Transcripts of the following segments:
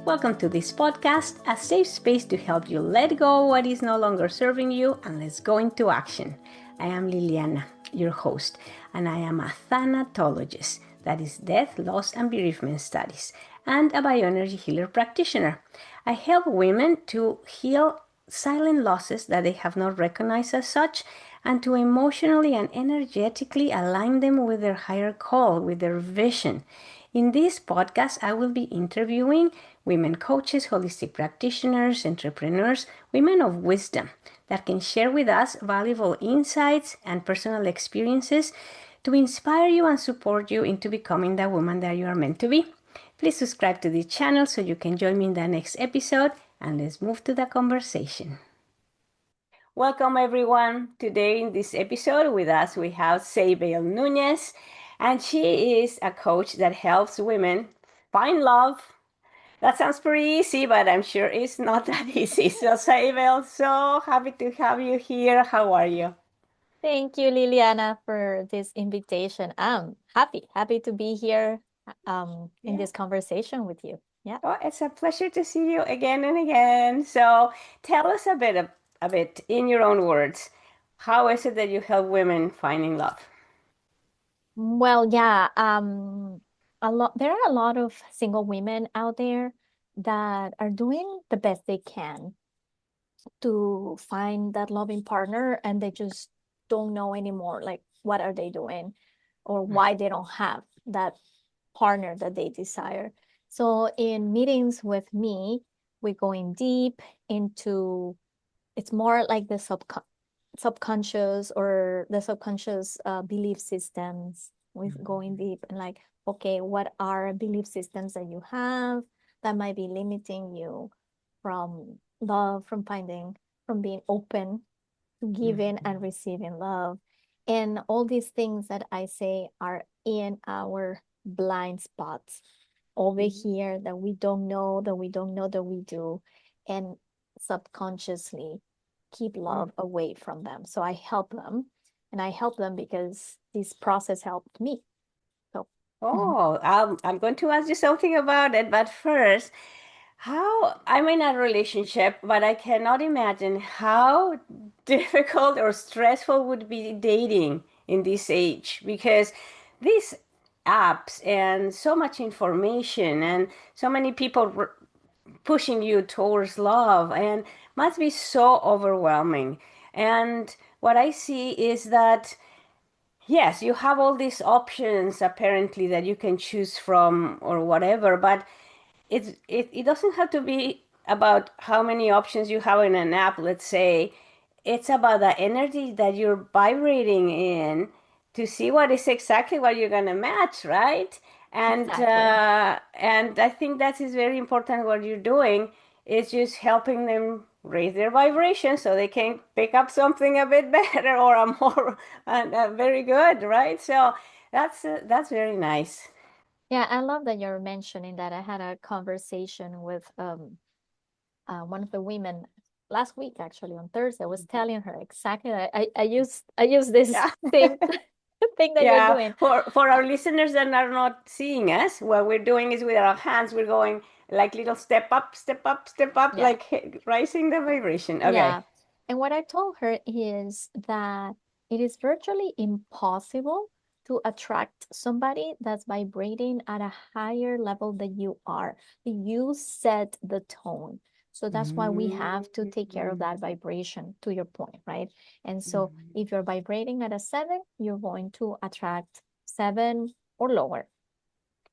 Welcome to this podcast, a safe space to help you let go what is no longer serving you and let's go into action. I am Liliana, your host, and I am a thanatologist, that is death, loss, and bereavement studies, and a bioenergy healer practitioner. I help women to heal silent losses that they have not recognized as such and to emotionally and energetically align them with their higher call, with their vision. In this podcast, I will be interviewing women coaches, holistic practitioners, entrepreneurs, women of wisdom that can share with us valuable insights and personal experiences to inspire you and support you into becoming the woman that you are meant to be. Please subscribe to the channel so you can join me in the next episode, and let's move to the conversation. Welcome everyone. Today in this episode with us we have Saybel Nunez, and she is a coach that helps women find love. That sounds pretty easy, but I'm sure it's not that easy. So Saybel, so happy to have you here. How are you? Thank you, Liliana, for this invitation. I'm happy to be here in Yeah. this conversation with you. Yeah. Oh, it's a pleasure to see you again and again. So tell us a bit in your own words. How is it that you help women finding love? Well, yeah, there are a lot of single women out there that are doing the best they can to find that loving partner, and they just don't know anymore, like what are they doing or why they don't have that partner that they desire. So in meetings with me, we're going deep into it's more like the subconscious or the subconscious belief systems. We're going deep and like, okay, what are belief systems that you have that might be limiting you from love, from finding, from being open to giving and receiving love. And all these things that I say are in our blind spots over here that we don't know, that we don't know that we do, and subconsciously keep love away from them. So I help them, and I help them because this process helped me. So, Oh, I'm going to ask you something about it, but first, how I'm in a relationship, but I cannot imagine how difficult or stressful would be dating in this age because these apps and so much information and so many people pushing you towards love and must be so overwhelming. And what I see is that yes, you have all these options apparently that you can choose from or whatever, but it doesn't have to be about how many options you have in an app, let's say. It's about the energy that you're vibrating in to see what is exactly what you're gonna match, right? exactly. And I think that is very important. What you're doing is just helping them raise their vibration so they can pick up something a bit better or a more very good, right? So that's very nice. Yeah, I love that you're mentioning that. I had a conversation with one of the women last week, actually on Thursday. I was telling her exactly that I use this Yeah. same thing that you're Yeah, doing. for our listeners that are not seeing us, what we're doing is with our hands, we're going like little step up, step up, step up, Yeah, like rising the vibration. Okay. yeah. And what I told her is that it is virtually impossible to attract somebody that's vibrating at a higher level than you are. You set the tone. So that's why we have to take care of Mm. that vibration, to your point, right? And so Mhm. if you're vibrating at a 7, you're going to attract 7 or lower,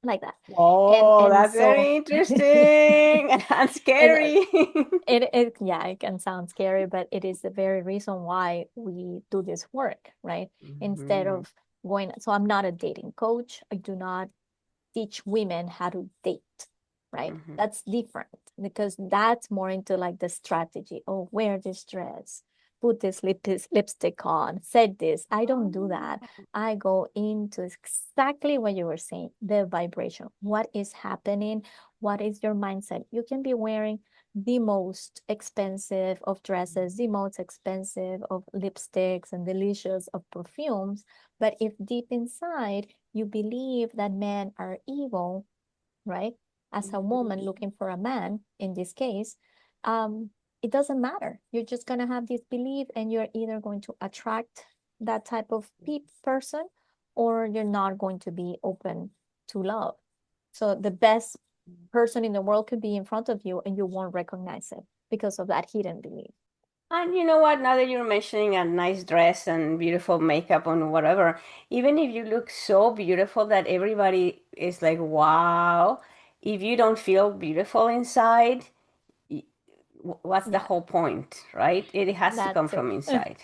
like that. And Oh, and that's so very interesting and and scary. it yeah, it can sound scary, but it is the very reason why we do this work, right? Instead Mhm. of going, so I'm not a dating coach. I do not teach women how to date, right? Mhm. That's different because that's more into like the strategy. Oh, wear this dress, put this lipstick on, said this. I don't do that. Oh. I go into exactly what you were saying, the vibration. What is happening? What is your mindset? You can be wearing the most expensive of dresses, the most expensive of lipsticks and delicious of perfumes. But if deep inside you believe that men are evil, right? as a woman looking for a man, in this case, um, it doesn't matter. You're just gonna have this belief, and you're either going to attract that type of person, or you're not going to be open to love. So the best person in the world could be in front of you, and you won't recognize it because of that hidden belief. And you know what? Now that you're mentioning a nice dress and beautiful makeup and whatever, even if you look so beautiful that everybody is like, wow, if you don't feel beautiful inside, y- what's the Yeah, whole point, right? It has to that come too. from inside.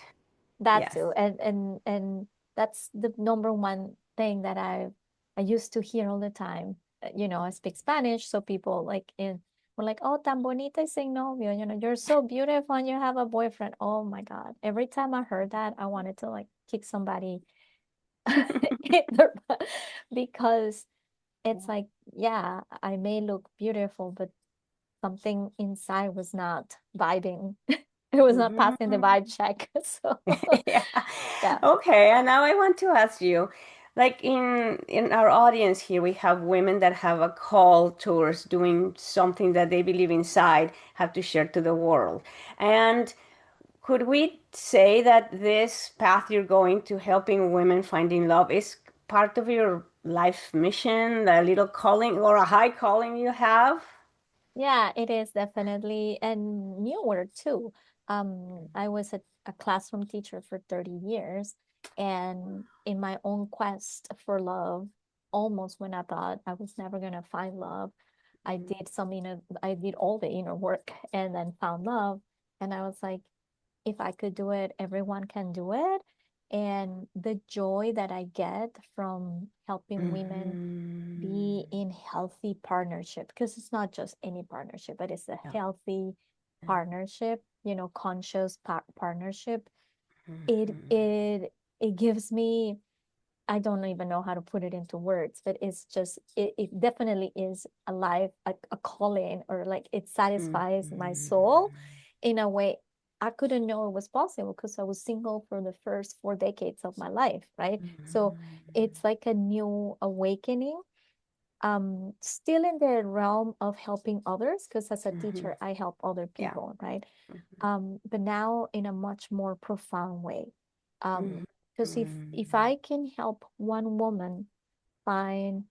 That Yes. too. And that's the number one thing that I used to hear all the time. I speak Spanish, so people were like, "Oh, tan bonita y sin novio." You're so beautiful and you have a boyfriend. Oh my God. Every time I heard that, I wanted to like kick somebody in the butt, because it's like, yeah, I may look beautiful, but something inside was not vibing. It was not passing the Mhm. vibe check. So Yeah. yeah. Okay, and now I want to ask you, like in our audience here, we have women that have a call towards doing something that they believe inside have to share to the world. And could we say that this path you're going to helping women finding love is part of your life mission, a little calling or a high calling you have? Yeah, it is definitely, and newer too. I was a classroom teacher for 30 years, and in my own quest for love, almost when I thought I was never gonna find love, I did all the inner work and then found love. And I was like, if I could do it, everyone can do it. And the joy that I get from helping women Mm-hmm. be in healthy partnership, because it's not just any partnership, but it's a Yeah. healthy partnership, conscious partnership. It Mm-hmm. it it gives me, I don't even know how to put it into words, but it definitely is a life, a calling, or like it satisfies my Mm-hmm. soul in a way I couldn't know it was possible, because I was single for the first 4 decades of my life, right? So it's like a new awakening, still in the realm of helping others, because as a Mm-hmm. teacher I help other Yeah. people, right? But now in a much more profound way, um because if Mm-hmm. I can help one woman find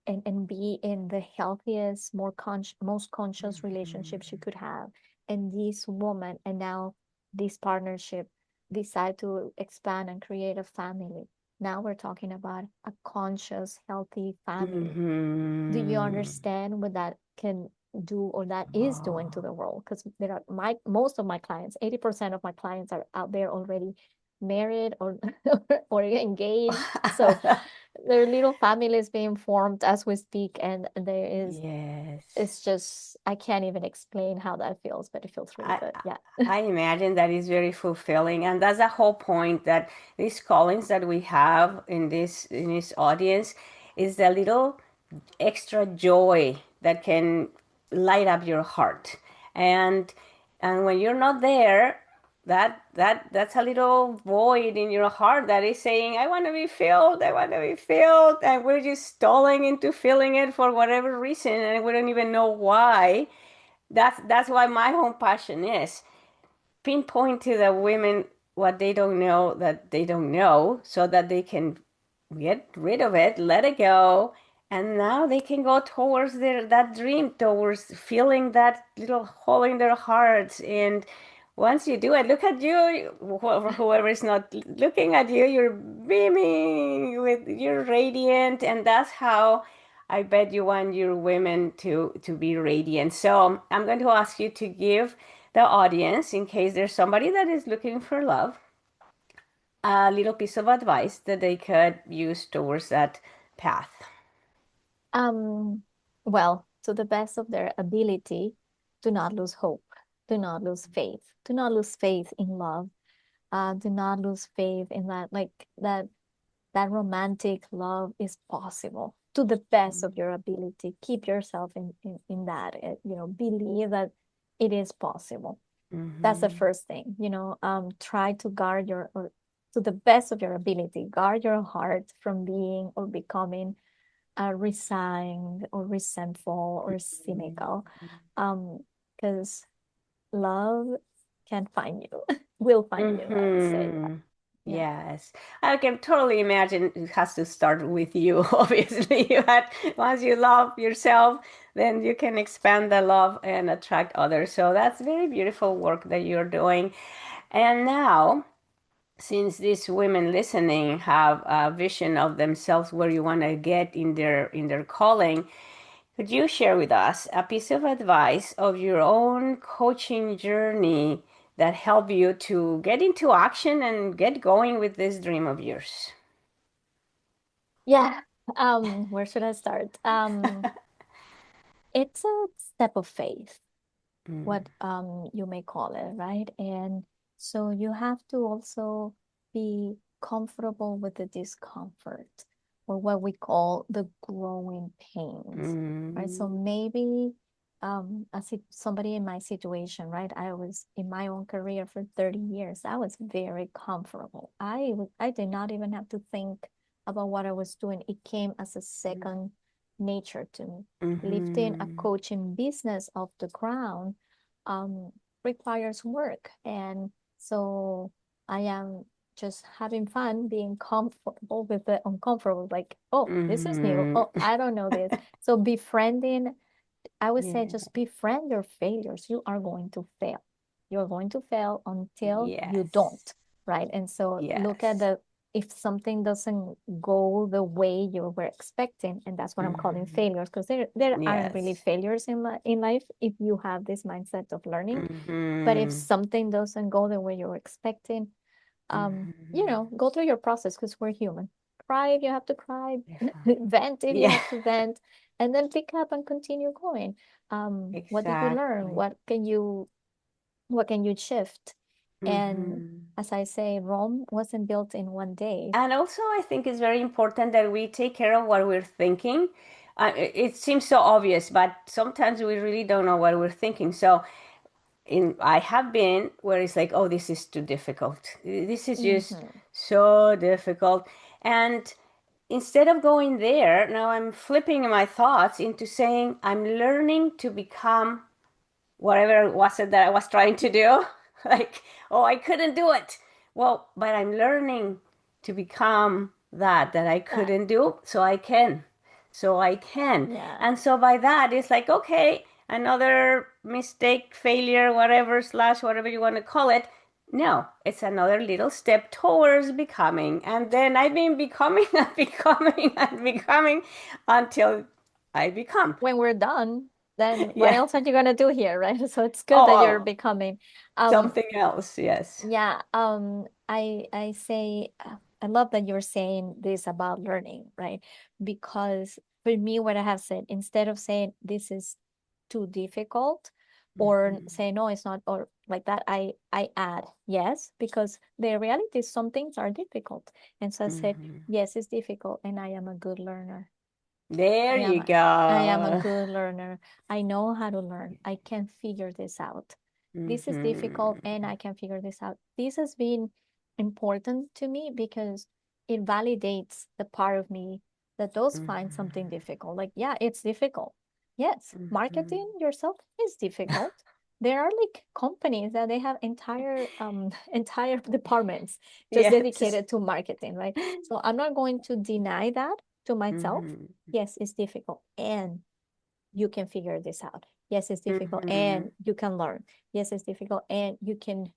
and be in the healthiest, most conscious relationship she could have, and this woman, and now this partnership decide to expand and create a family, now we're talking about a conscious healthy family. Do you Mm-hmm. understand what that can do, or that is doing to Oh. the world? Because there are most of my clients, 80% of my clients are out there already married, or or engaged. So there are little families being formed as we speak, and Yes. it's just, I can't even explain how that feels, but it feels really I good. Yeah. I imagine that is very fulfilling, and that's the whole point that these callings that we have in this audience is the little extra joy that can light up your heart, and when you're not there, that's a little void in your heart that is saying, I want to be filled, I want to be filled, and we're just stalling into filling it for whatever reason, and we don't even know why. That's why my own passion is pinpoint to the women what they don't know that they don't know, so that they can get rid of it, let it go, and now they can go towards that dream, towards feeling that little hole in their hearts. And once you do it, look at you, whoever is not looking at you, you're beaming, you're radiant, and that's how I bet you want your women to be radiant. So I'm going to ask you to give the audience, in case there's somebody that is looking for love, a little piece of advice that they could use towards that path. um well, to the best of their ability, do not lose hope, do not lose faith, do not lose faith in love, do not lose faith in that, like, that romantic love is possible to the best of your ability. Keep yourself in that, believe that it is possible. That's the Mm-hmm. first thing. Try to guard or to the best of your ability, guard your heart from being or becoming resigned or resentful or cynical. Um, because love can find you, will find you, I would say. Mm-hmm. Yeah. Yes, I can totally imagine it has to start with you, obviously. But once you love yourself, then you can expand the love and attract others. So that's very beautiful work that you're doing. And now, since these women listening have a vision of themselves where you want to get in their calling, could you share with us a piece of advice of your own coaching journey that helped you to get into action and get going with this dream of yours? Yeah. Where should I start? It's a step of faith, Mm, what you may call it, right? And so you have to also be comfortable with the discomfort or what we call the growing pains, right? So mm, maybe as if somebody in my situation, right? I was in my own career for 30 years. I was very comfortable. I did not even have to think about what I was doing. It came as a second nature to me. Lifting a mhm, coaching business off the ground um, requires work. And so I am just having fun, being comfortable with the uncomfortable, like, oh, this is new. mhm. Oh, I don't know this. So befriending, I would say Yeah. just befriend your failures. You are going to fail. You're going to fail until you Yes. don't, right? And so look at Yes. the, if something doesn't go the way you were expecting, and that's what I'm calling Mhm. failures, because there aren't really Yes. failures in life if you have this mindset of learning. But if Mhm. something doesn't go the way you're expecting, Mhm. go through your process because we're human. Cry if you have to cry, Yeah. vent if you Yeah. have to vent, and then pick up and continue going. What did you learn? Exactly. What can you shift? And Mhm. as I say, Rome wasn't built in one day. And also, I think it's very important that we take care of what we're thinking. It seems so obvious, but sometimes we really don't know what we're thinking. So, I have been where it's like, oh, this is too difficult. This is just Mm-hmm. so difficult. And instead of going there, now I'm flipping my thoughts into saying, I'm learning to become whatever it was it that I was trying to do. Like, oh, I couldn't do it. Well, but I'm learning to become that I That, couldn't do, so I can. So I can. yeah. And so by that, it's like, okay, another mistake, failure, whatever, slash, whatever you want to call it. No, it's another little step towards becoming. And then I've been becoming and becoming and becoming until I become. When we're done, then what Yeah. else are you gonna do here, right? So it's good that you're Oh, becoming. Um, something else, yes. Yeah, I say I love that you're saying this about learning, right? Because for me, what I have said, instead of saying this is too difficult or Mhm. say no, it's not, or like that, I add yes, because the reality is some things are difficult. And so I said, Mhm. yes, it's difficult, and I am a good learner. There I am you a, I am a go. good learner. I know how to learn. I can figure this out. This is difficult and Mhm. I can figure this out. This has been important to me because it validates the part of me that does find something Mhm. difficult. Like, yeah, it's difficult. Yes, Mhm. marketing yourself is difficult. There are like companies that they have entire entire departments just Yes. dedicated to marketing, right? So I'm not going to deny that to myself. Mhm. Yes, it's difficult and you can figure this out. Yes, it's difficult and Mhm. you can learn. Yes, it's difficult and you can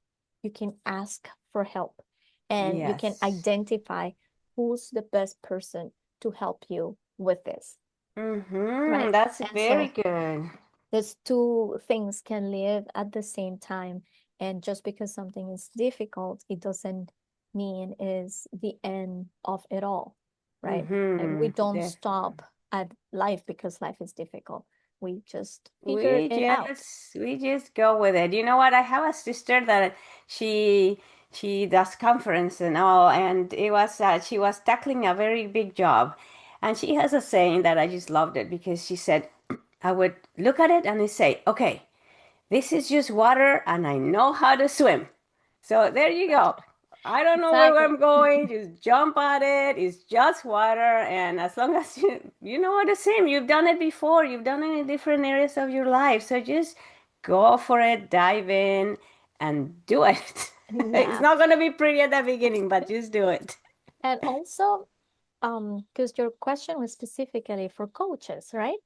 ask for help and you can Yes. identify who's the best person to help you with this, Mhm. right? That's And very so good. these two things can live at the same time. And just because something is difficult, it doesn't mean is the end of it all, right? Like we Mhm. don't Definitely. stop at life because life is difficult. We just figure We it out. just we just go with it. You know what? I have a sister that she she does conference and all, and it was she was tackling a very big job, and she has a saying that I just loved it because she said, I would look at it and I say, okay, this is just water, and I know how to swim. So there you go. I don't know where Exactly. I'm going. Just jump at it. It's just water. And as long as you know what the same, you've done it before. You've done it in different areas of your life. So just go for it, dive in and do it. It's Yeah. not going to be pretty at the beginning, but just do it. And also, because your question was specifically for coaches, right?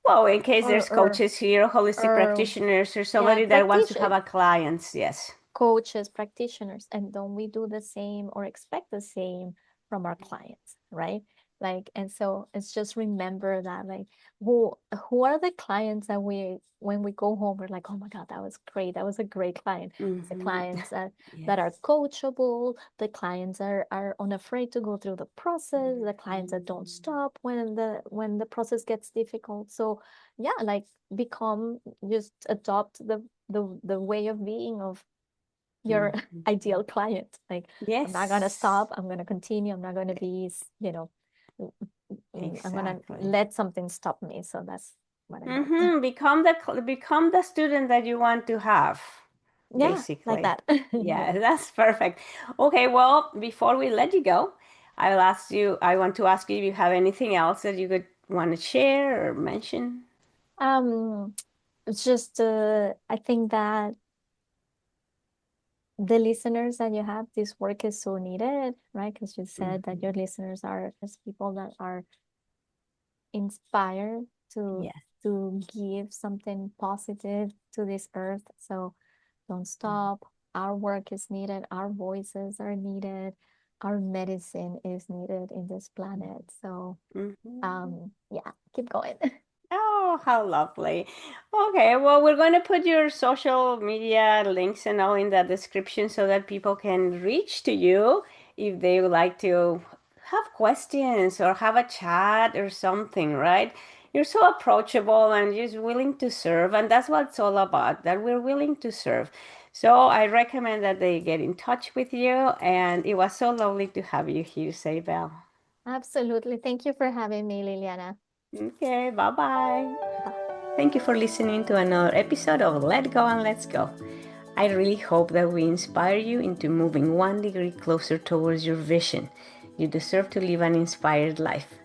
Well, in case Or there's coaches here, holistic or practitioners, or yeah, somebody that wants to have practitioner a clients, yes. coaches, practitioners, and don't we do the same or expect the same from our clients, right? Like, and so it's just remember that, like, who are the clients that we, when we go home, we're like, oh my God, that was great. That was a great client. It's the Hmm. clients that are Yes. coachable, the clients are unafraid to go through the process, the clients that don't Mhm. stop when the process gets difficult. So yeah, like become, just adopt the way of being of your Mhm. ideal client. Like, I'm not gonna Yes, stop. I'm gonna continue. I'm not gonna be, I'm gonna exactly. let something stop me. So that's what I want. Become the student that you want to have, Yeah, like basically. that. Yeah, Yeah. that's perfect. Okay, well, before we let you go, I want to ask you if you have anything else that you could want to share or mention. Um, it's just I think that the listeners that you have, this work is so needed, right? Because you said that your Mhm. listeners are just people that are inspired to Yes. give something positive to this earth. So don't stop. Our work is needed. Our voices are needed. Our medicine is needed in this planet. So, Mhm. yeah, keep going. Oh, how lovely. Okay, well, we're going to put your social media links and all in the description so that people can reach to you if they would like to have questions or have a chat or something, right? You're so approachable and just willing to serve, and that's what it's all about, that we're willing to serve. So I recommend that they get in touch with you, and it was so lovely to have you here, Saybel. Absolutely. Thank you for having me, Liliana. Okay, bye-bye. Bye. Thank you for listening to another episode of Let Go and Let's Go. I really hope that we inspire you into moving 1 degree closer towards your vision. You deserve to live an inspired life.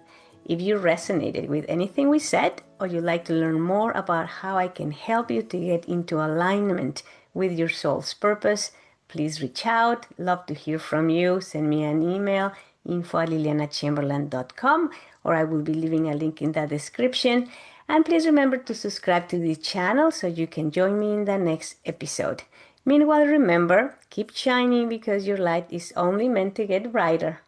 If you resonated with anything we said, or you'd like to learn more about how I can help you to get into alignment with your soul's purpose, please reach out. Love to hear from you. Send me an email, info@lilianachamberlain.com, or I will be leaving a link in the description. And please remember to subscribe to this channel so you can join me in the next episode. Meanwhile, remember, keep shining because your light is only meant to get brighter.